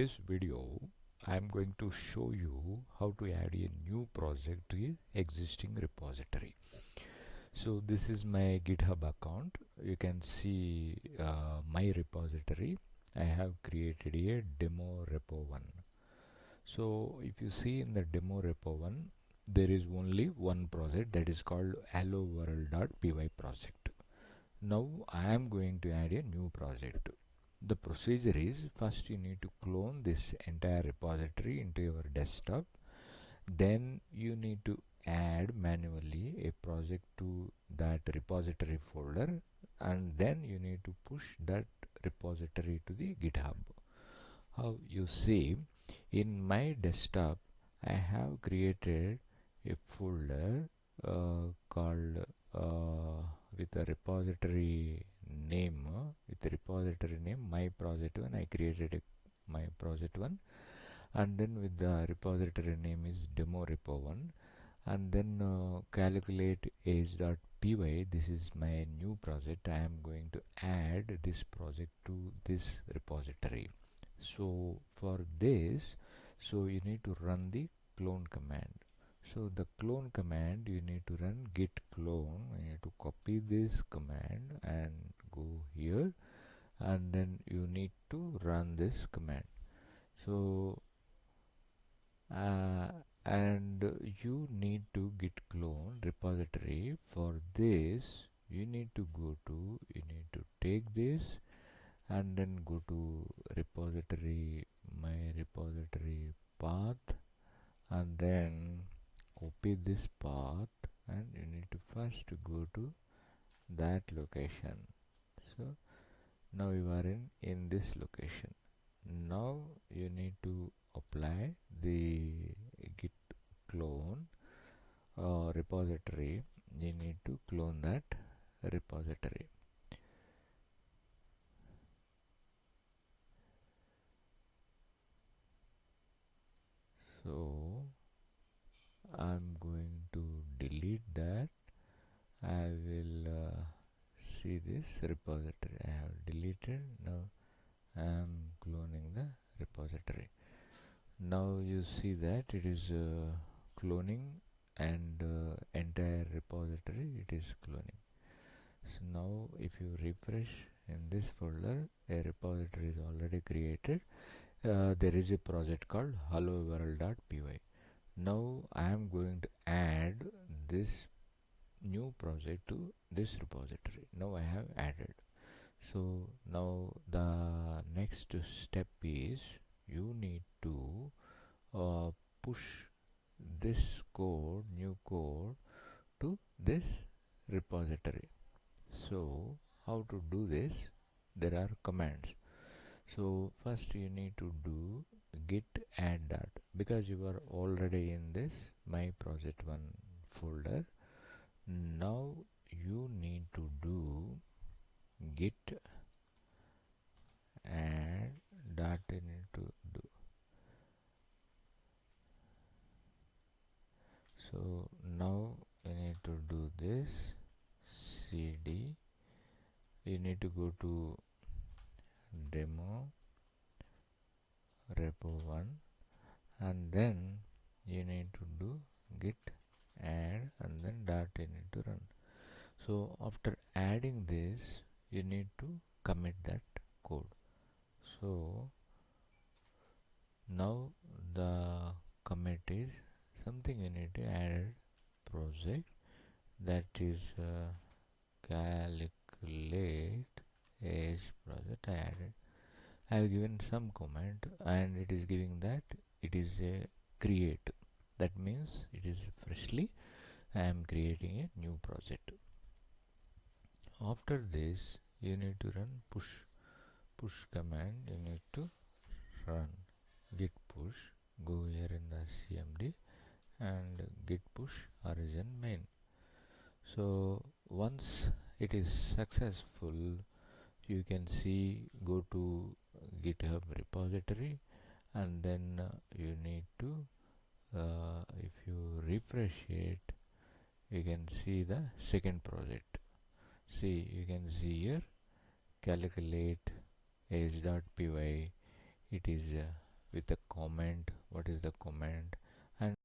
this video, I'm going to show you how to add a new project to an existing repository. So this is my GitHub account. You can see my repository. I have created a demo repo 1. So if you see in the demo repo 1, there is only one project, that is called helloworld.py project. Now I am going to add a new project. The procedure is, first you need to clone this entire repository into your desktop. Then you need to add manually a project to that repository folder, and then you need to push that repository to the GitHub. How you see, in my desktop I have created a folder called with a repository name my project 1. I created my project 1, and then with the repository name is demo repo 1, and then calculate age.py. This is my new project. I am going to add this project to this repository. So for this, so you need to run the clone command. So the clone command, you need to run git clone. You need to copy this command and go here, and then you need to run this command. So and you need to git clone repository. For this you need to take this and then go to repository, my repository path, and then copy this path, and you need to first go to that location. So now you are in this location. Now you need to apply the git clone repository. You need to clone that repository. So I'm going to delete that. I will see this repository. I have deleted. Now I am cloning the repository. Now you see that it is cloning, and entire repository it is cloning. So now if you refresh in this folder, a repository is already created. There is a project called helloworld.py. Now I am going to add this new project to this repository. Now I have added. So now the next step is, you need to push this code, new code, to this repository. So how to do this? There are commands. So first you need to do git add that, because you are already in this my project 1 folder. Now you need to do git add that. You need to do. So now you need to do this cd. You need to go to demo repo 1, and then you need to do git add, and then that you need to run. So after adding this, you need to commit that code. So now the commit is something you need to add project, that is calculate age project. I added. I have given some comment, and it is giving that it is a create. That means it is freshly I am creating a new project. After this, you need to run push command. You need to run git push. Go here in the cmd and git push origin main. So once it is successful, you can see, go to GitHub repository, and then you need to if you refresh it, you can see the second project. See, you can see here calculate age.py. It is with a comment. What is the comment? And